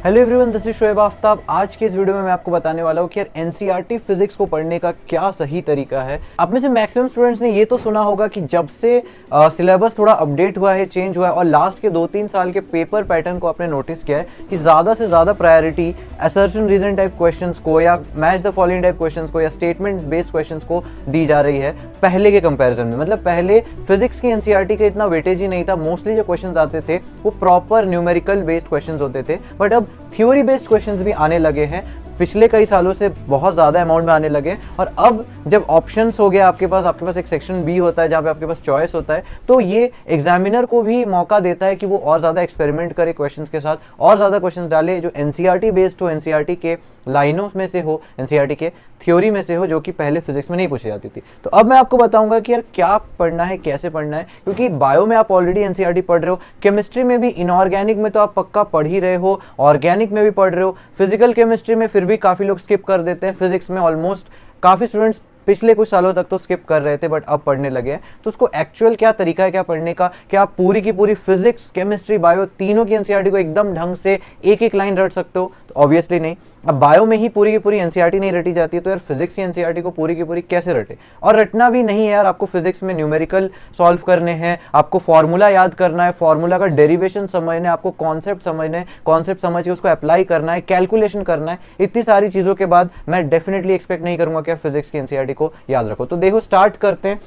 Hello everyone, this is Shoaib Aftab. आज के इस वीडियो में मैं आपको बताने वाला हूँ कि यार एनसीईआरटी फिजिक्स को पढ़ने का क्या सही तरीका है। आप में से मैक्सिमम स्टूडेंट्स ने ये तो सुना होगा कि जब से सिलेबस थोड़ा अपडेट हुआ है, चेंज हुआ है और लास्ट के 2-3 साल के पेपर पैटर्न को आपने नोटिस किया है कि ज़्यादा से ज़्यादा priority assertion reason type questions को या match the following type questions को या स्टेटमेंट बेस्ड क्वेश्चंस को दी जा रही है पहले के कंपैरिजन में। मतलब पहले फिजिक्स की एनसीईआरटी का इतना वेटेज ही नहीं था। मोस्टली जो क्वेश्चंस आते थे वो प्रॉपर न्यूमेरिकल बेस्ड क्वेश्चंस होते थे, बट अब थ्योरी बेस्ड क्वेश्चंस भी आने लगे हैं। पिछले कई सालों से बहुत ज़्यादा अमाउंट में आने लगे और अब जब ऑप्शंस हो गया आपके पास एक सेक्शन बी होता है जहाँ पे आपके पास चॉइस होता है, तो ये एग्जामिनर को भी मौका देता है कि वो और ज़्यादा एक्सपेरिमेंट करे क्वेश्चंस के साथ, और ज़्यादा क्वेश्चंस डाले जो एनसीईआरटी बेस्ड हो, एनसीईआरटी के लाइनों में से हो, एनसीईआरटी के थ्योरी में से हो, जो कि पहले फिजिक्स में नहीं पूछी जाती थी। तो अब मैं आपको बताऊंगा कि यार क्या पढ़ना है, कैसे पढ़ना है, क्योंकि बायो में आप ऑलरेडी एनसीईआरटी पढ़ रहे हो, केमिस्ट्री में भी, इनऑर्गेनिक में तो आप पक्का पढ़ ही रहे हो, ऑर्गेनिक में भी पढ़ रहे हो, फिजिकल केमिस्ट्री में फिर भी काफ़ी लोग स्किप कर देते हैं, फिजिक्स में ऑलमोस्ट काफ़ी स्टूडेंट्स पिछले कुछ सालों तक तो स्किप कर रहे थे बट अब पढ़ने लगे हैं। तो उसको एक्चुअल क्या तरीका है क्या पढ़ने का, क्या आप पूरी की पूरी फिजिक्स, केमिस्ट्री, बायो तीनों की एनसीईआरटी को एकदम ढंग से एक एक लाइन रट सकते हो? तो ऑब्वियसली नहीं। अब बायो में ही पूरी की पूरी एनसीईआरटी नहीं रटी जाती है, तो यार फिजिक्स की एनसीईआरटी को पूरी की पूरी कैसे रटे? और रटना भी नहीं है यार, आपको फिजिक्स में न्यूमेरिकल सॉल्व करने हैं, आपको फॉर्मूला याद करना है, फॉर्मूला का डेरिवेशन समझना है, आपको कॉन्सेप्ट समझना है, कॉन्सेप्ट समझ के उसको अप्लाई करना है, कैलकुलेशन करना है। इतनी सारी चीज़ों के बाद मैं डेफिनेटली एक्सपेक्ट नहीं करूंगा कि आप फिजिक्स की एनसीईआरटी को याद रखो। तो देखो स्टार्ट करते हैं।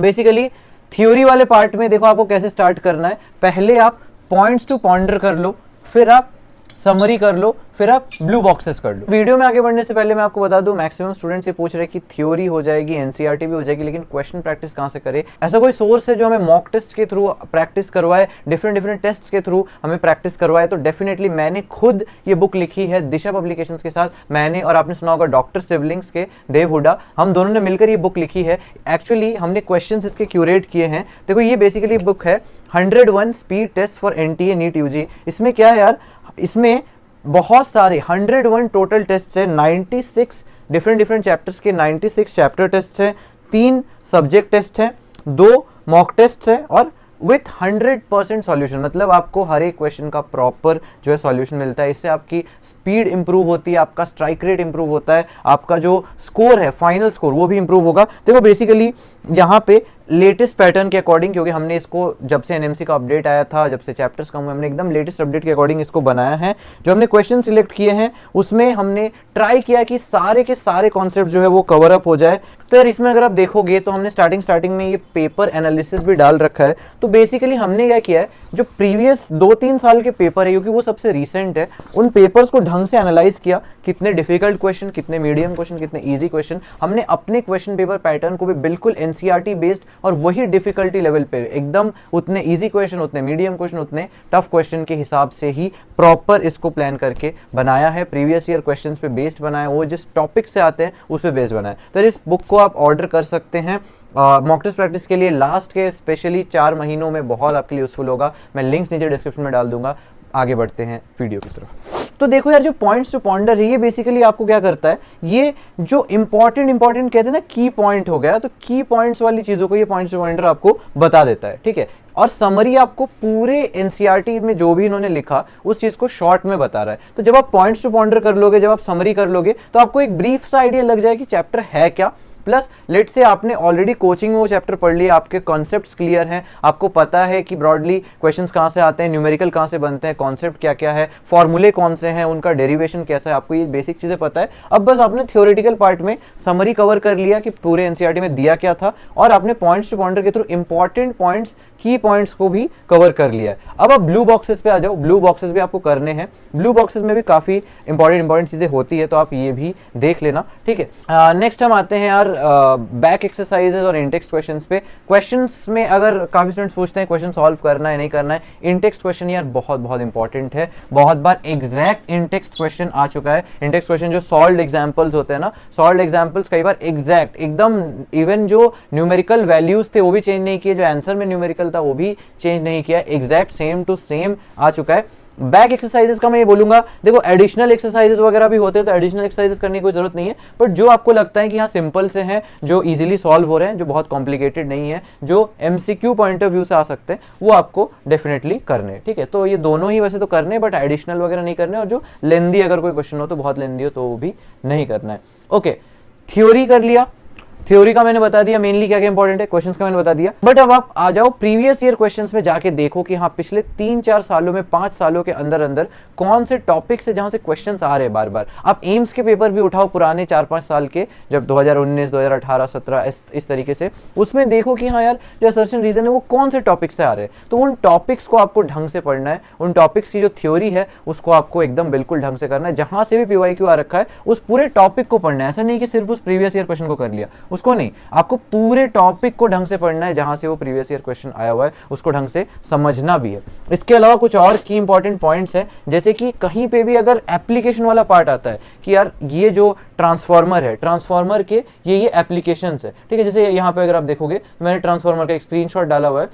बेसिकली थ्योरी वाले पार्ट में देखो आपको कैसे स्टार्ट करना है। पहले आप पॉइंट्स टू पॉन्डर कर लो, फिर आप समरी कर लो, फिर आप ब्लू बॉक्सेस कर लो। वीडियो में आगे बढ़ने से पहले मैं आपको बता दूं, मैक्सिमम स्टूडेंट्स ये पूछ रहे हैं कि थ्योरी हो जाएगी, एनसीईआरटी भी हो जाएगी, लेकिन क्वेश्चन प्रैक्टिस कहां से करें? ऐसा कोई सोर्स है जो हमें मॉक टेस्ट के थ्रू प्रैक्टिस करवाए, डिफरेंट टेस्ट के थ्रू हमें प्रैक्टिस करवाए? तो डेफिनेटली मैंने खुद ये बुक लिखी है दिशा पब्लिकेशंस के साथ। मैंने और आपने सुना होगा डॉक्टर सिबलिंग्स के देव हुडा, हम दोनों ने मिलकर ये बुक लिखी है। एक्चुअली हमने क्वेश्चंस इसके क्यूरेट किए हैं। देखो ये बेसिकली बुक है 101 speed test for NTA NEET UG. इसमें क्या है यार, इसमें बहुत सारे 101 टोटल टेस्ट है, 96 डिफरेंट चैप्टर्स के 96 चैप्टर टेस्ट है, 3 सब्जेक्ट टेस्ट है, 2 मॉक टेस्ट है और विथ 100% सॉल्यूशन। मतलब आपको हर एक क्वेश्चन का प्रॉपर जो है सॉल्यूशन मिलता है। इससे आपकी स्पीड इंप्रूव होती है, आपका स्ट्राइक रेट इंप्रूव होता है, आपका जो स्कोर है फाइनल स्कोर वो भी इंप्रूव होगा। देखो बेसिकली यहाँ पे लेटेस्ट पैटर्न के अकॉर्डिंग, क्योंकि हमने इसको जब से एनएमसी का अपडेट आया था, जब से चैप्टर्स कम हुए, हमने एकदम लेटेस्ट अपडेट के अकॉर्डिंग इसको बनाया है। जो हमने क्वेश्चन सिलेक्ट किए हैं उसमें हमने ट्राई किया कि सारे के सारे कॉन्सेप्ट जो है वो कवर अप हो जाए। तो यार इसमें अगर आप देखोगे तो हमने स्टार्टिंग में ये पेपर एनालिसिस भी डाल रखा है। तो बेसिकली हमने क्या किया है, जो प्रीवियस 2-3 साल के पेपर है, क्योंकि वो सबसे रिसेंट है, उन पेपर्स को ढंग से एनालाइज किया, कितने डिफिकल्ट क्वेश्चन, कितने मीडियम क्वेश्चन, कितने ईजी क्वेश्चन। हमने अपने क्वेश्चन पेपर पैटर्न को भी बिल्कुल एनसीईआरटी बेस्ड और वही डिफिकल्टी लेवल पे एकदम उतने इजी क्वेश्चन, उतने मीडियम क्वेश्चन, उतने टफ क्वेश्चन के हिसाब से ही प्रॉपर इसको प्लान करके बनाया है। प्रीवियस ईयर क्वेश्चंस पे बेस्ड बनाया, वो जिस टॉपिक से आते हैं उस पे बेस्ड बनाया। तो इस बुक को आप ऑर्डर कर सकते हैं मॉक टेस्ट प्रैक्टिस के लिए। लास्ट के स्पेशली 4 महीनों में बहुत आपके लिए यूजफुल होगा। मैं लिंक्स नीचे डिस्क्रिप्शन में डाल दूंगा। आगे बढ़ते हैं वीडियो की तरफ। तो देखो यार, जो पॉइंट्स टू पॉन्डर है ये बेसिकली आपको क्या करता है, ये जो इंपॉर्टेंट कहते हैं ना, की पॉइंट हो गया, तो की पॉइंट्स वाली चीजों को ये पॉइंट्स टू पॉइंटर आपको बता देता है, ठीक है। और समरी आपको पूरे एनसीईआरटी में जो भी इन्होंने लिखा उस चीज को शॉर्ट में बता रहा है। तो जब आप पॉइंट्स टू पॉन्डर कर लोगे, जब आप समरी कर लोगे, तो आपको एक ब्रीफ सा आइडिया लग जाए कि चैप्टर है क्या। प्लस लेट से आपने ऑलरेडी कोचिंग में वो चैप्टर पढ़ लिया, आपके कॉन्सेप्ट्स क्लियर हैं, आपको पता है कि ब्रॉडली क्वेश्चंस कहाँ से आते हैं, न्यूमेरिकल कहाँ से बनते हैं, कॉन्सेप्ट क्या क्या है, फॉर्मूले कौन से हैं, उनका डेरिवेशन कैसा है, आपको ये बेसिक चीज़ें पता है। अब बस आपने थ्योरेटिकल पार्ट में समरी कवर कर लिया कि पूरे एनसीईआरटी में दिया क्या था, और आपने पॉइंट्स टू पॉइंटर के थ्रू इंपॉर्टेंट पॉइंट्स, की पॉइंट्स को भी कवर कर लिया है। अब आप ब्लू बॉक्सेस पे आ जाओ। ब्लू बॉक्सेस भी आपको करने हैं। ब्लू बॉक्सेस में भी काफ़ी इंपॉर्टेंट चीज़ें होती है, तो आप ये भी देख लेना, ठीक है। नेक्स्ट हम आते हैं यार बैक एक्सरसाइजेस और इनटेक्स्ट क्वेश्चंस पे। क्वेश्चंस में अगर काफ़ी स्टूडेंट्स पूछते हैं क्वेश्चन सॉल्व करना है नहीं करना है, इनटेक्स्ट क्वेश्चन यार बहुत इंपॉर्टेंट है। बहुत बार एग्जैक्ट इनटेक्स्ट क्वेश्चन आ चुका है। इनटेक्स्ट क्वेश्चन जो सॉल्व्ड एग्जाम्पल्स होते हैं ना, सॉल्व्ड एग्जाम्पल्स कई बार एग्जैक्ट एकदम, इवन जो न्यूमेरिकल वैल्यूज थे वो भी चेंज नहीं किए, जो आंसर में न्यूमेरिकल था वो भी चेंज नहीं किया, एग्जैक्ट सेम टू सेम आ चुका है। बैक एक्सरसाइजेस का मैं ये बोलूंगा, देखो एडिशनल एक्सरसाइजेस वगैरह भी होते हैं तो एडिशनल एक्सरसाइजेस करने की कोई जरूरत नहीं है, बट जो आपको लगता है कि हाँ सिंपल से हैं, जो इजीली सॉल्व हो रहे हैं, जो बहुत कॉम्प्लिकेटेड नहीं है, जो एमसीक्यू पॉइंट ऑफ व्यू से आ सकते हैं, वो आपको डेफिनेटली करने, ठीक है। तो ये दोनों ही वैसे तो करने, बट एडिशनल वगैरह नहीं करने, और जो लेंदी अगर कोई क्वेश्चन हो तो बहुत लेंदी हो तो वो भी नहीं करना है। ओके, थ्योरी कर लिया, थ्योरी का मैंने बता दिया मेनली क्या क्या इंपॉर्टेंट है, क्वेश्चंस का मैंने बता दिया, बट अब आप आ जाओ प्रीवियस ईयर क्वेश्चंस में जाके देखो कि हाँ पिछले 3-4 सालों में 5 सालों के अंदर अंदर कौन से टॉपिक से जहां से क्वेश्चंस आ रहे हैं बार बार। आप एम्स के पेपर भी उठाओ पुराने 4-5 साल के, जब 2019, 2018, 17 इस तरीके से, उसमें देखो कि हाँ यार जो असर्शन रीजन है वो कौन से टॉपिक से आ रहे हैं। तो उन टॉपिक्स को आपको ढंग से पढ़ना है, उन टॉपिक्स की जो थ्योरी है उसको आपको एकदम बिल्कुल ढंग से करना है। जहां से भी पीवाईक्यू आ रखा है उस पूरे टॉपिक को पढ़ना है, ऐसा नहीं कि सिर्फ उस प्रीवियस ईयर क्वेश्चन को कर लिया, उसको नहीं, आपको पूरे टॉपिक को ढंग से पढ़ना है, जहां से वो प्रीवियस ईयर क्वेश्चन आया हुआ है उसको ढंग से समझना भी है। इसके अलावा कुछ और की इंपॉर्टेंट पॉइंट्स है, जैसे कि कहीं पे भी अगर एप्लीकेशन वाला पार्ट आता है कि यार ये जो ट्रांसफार्मर है, ट्रांसफार्मर के ये एप्लीकेशंस है, ठीक है। जैसे यहाँ पे अगर आप देखोगे तो मैंने ट्रांसफार्मर का एक स्क्रीनशॉट डाला हुआ है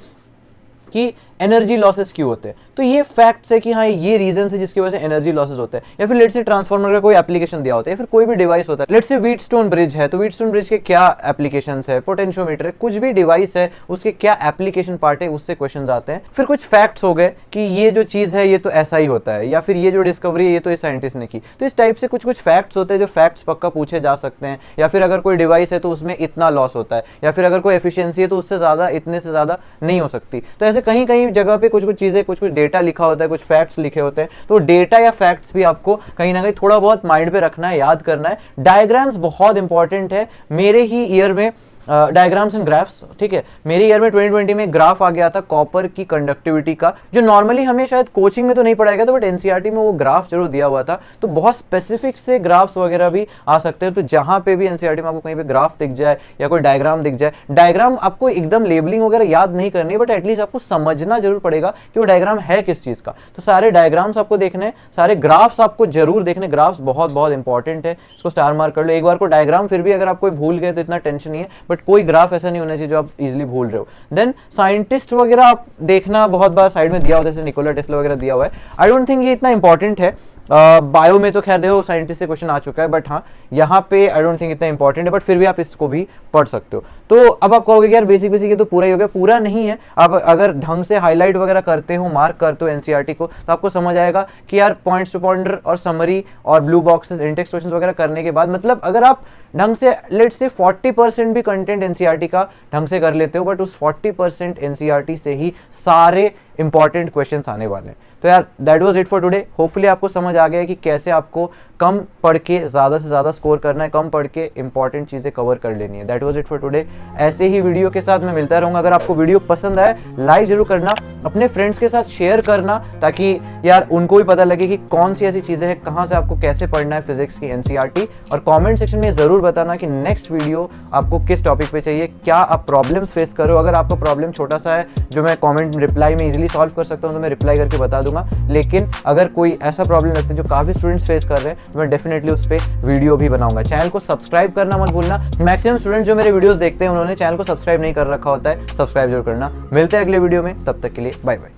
कि एनर्जी लॉसेस क्यों होते हैं, तो ये फैक्ट्स है कि हाँ ये रीजन है जिसकी वजह से एनर्जी लॉसेस होते हैं। या फिर लेट्स से ट्रांसफार्मर का कोई एप्लीकेशन दिया होता है, या फिर कोई भी डिवाइस होता है, लेट्स से व्हीटस्टोन ब्रिज है, तो व्हीटस्टोन ब्रिज के क्या एप्लीकेशंस है, पोटेंशियोमीटर है, कुछ भी डिवाइस है उसके क्या एप्लीकेशन पार्ट है, उससे क्वेश्चन आते हैं। फिर कुछ फैक्ट्स हो गए कि ये जो चीज है ये तो ऐसा ही होता है, या फिर ये जो डिस्कवरी है ये तो इस साइंटिस्ट ने की। तो इस टाइप से कुछ कुछ फैक्ट्स होते हैं जो फैक्ट्स पक्का पूछे जा सकते हैं। या फिर अगर कोई डिवाइस है तो उसमें इतना लॉस होता है, या फिर अगर कोई एफिशिएंसी है तो उससे ज्यादा, इतने से ज्यादा नहीं हो सकती। तो ऐसे कहीं कहीं जगह पे कुछ कुछ चीजें, कुछ कुछ डेटा लिखा होता है, कुछ फैक्ट्स लिखे होते हैं, तो डेटा या फैक्ट्स भी आपको कहीं ना कहीं थोड़ा बहुत माइंड पे रखना है, याद करना है। डायग्राम्स बहुत इंपॉर्टेंट है। मेरे ही ईयर में डायग्राम्स एंड ग्राफ्स, ठीक है, मेरे ईयर में 2020 में ग्राफ आ गया था कॉपर की कंडक्टिविटी का, जो नॉर्मली हमें शायद कोचिंग में तो नहीं पढ़ाया गया था, बट एनसीईआरटी में वो ग्राफ जरूर दिया हुआ था। तो बहुत स्पेसिफिक से ग्राफ्स वगैरह भी आ सकते हैं। तो जहां पे भी एनसीईआरटी में आपको कहीं पे ग्राफ दिख जाए या कोई डायग्राम दिख जाए, डायग्राम आपको एकदम लेबलिंग वगैरह याद नहीं करनी, बट एटलीस्ट आपको समझना जरूर पड़ेगा कि वो डायग्राम है किस चीज का। तो सारे डायग्राम्स आपको देखने, सारे ग्राफ्स आपको जरूर देखने, ग्राफ्स बहुत बहुत इंपॉर्टेंट है, इसको स्टार मार्क कर लो एक बार को। डायग्राम फिर भी अगर आप कोई भूल गए तो इतना टेंशन नहीं है, बट कोई ग्राफ ऐसा नहीं होना चाहिए जो आप इजीली भूल रहे हो। देन साइंटिस्ट वगैरह आप देखना, बहुत बार साइड में दिया होता है, जैसे निकोला टेस्ला वगैरह दिया हुआ है। आई डोंट थिंक ये इतना इंपॉर्टेंट है। बायो में तो खैर देखो साइंटिस्ट से क्वेश्चन आ चुका है, बट हाँ यहाँ पे आई डोंट थिंक इतना इंपॉर्टेंट है, बट फिर भी आप इसको भी पढ़ सकते हो। तो अब आप कहोगे कि यार बेसिक बेसिक ये तो पूरा ही हो गया, पूरा नहीं है। आप अगर ढंग से हाईलाइट वगैरह करते हो, मार्क करते हो एनसीईआरटी को, तो आपको समझ आएगा कि यार पॉइंट्स टू पॉइंटर और समरी और ब्लू बॉक्सेस, इंडेक्स क्वेश्चंस वगैरह करने के बाद, मतलब अगर आप ढंग से लेट्स से 40% भी कंटेंट एनसीईआरटी का ढंग से कर लेते हो, बट उस 40% एनसीईआरटी से ही सारे इंपॉर्टेंट क्वेश्चंस आने वाले हैं। तो यार that was it for today. Hopefully आपको समझ आ गया है कि कैसे आपको कम पढ़ के ज़्यादा से ज़्यादा स्कोर करना है, कम पढ़ के इंपॉर्टेंट चीज़ें कवर कर लेनी है। That was it for today. ऐसे ही वीडियो के साथ मैं मिलता रहूँगा। अगर आपको वीडियो पसंद आए लाइक जरूर करना, अपने फ्रेंड्स के साथ शेयर करना, ताकि यार उनको भी पता लगे कि कौन सी ऐसी चीज़ें हैं, कहाँ से आपको कैसे पढ़ना है फिजिक्स की एनसीईआरटी। और कॉमेंट सेक्शन में ज़रूर बताना कि नेक्स्ट वीडियो आपको किस टॉपिक पे चाहिए, क्या आप प्रॉब्लम्स फेस कर रहे हो। अगर आपका प्रॉब्लम छोटा सा है जो मैं कॉमेंट रिप्लाई में इजीली सॉल्व कर सकता हूँ तो मैं रिप्लाई करके बता दूंगा, लेकिन अगर कोई ऐसा प्रॉब्लम लगता है जो काफ़ी स्टूडेंट्स फेस कर रहे हैं तो मैं डेफिनेटली उस पर वीडियो भी बनाऊंगा। चैनल को सब्सक्राइब करना मत भूलना। मैक्सिमम स्टूडेंट जो मेरे वीडियोस देखते हैं उन्होंने चैनल को सब्सक्राइब नहीं कर रखा होता है, सब्सक्राइब जरूर करना। मिलते हैं अगले वीडियो में, तब तक के लिए बाय बाय।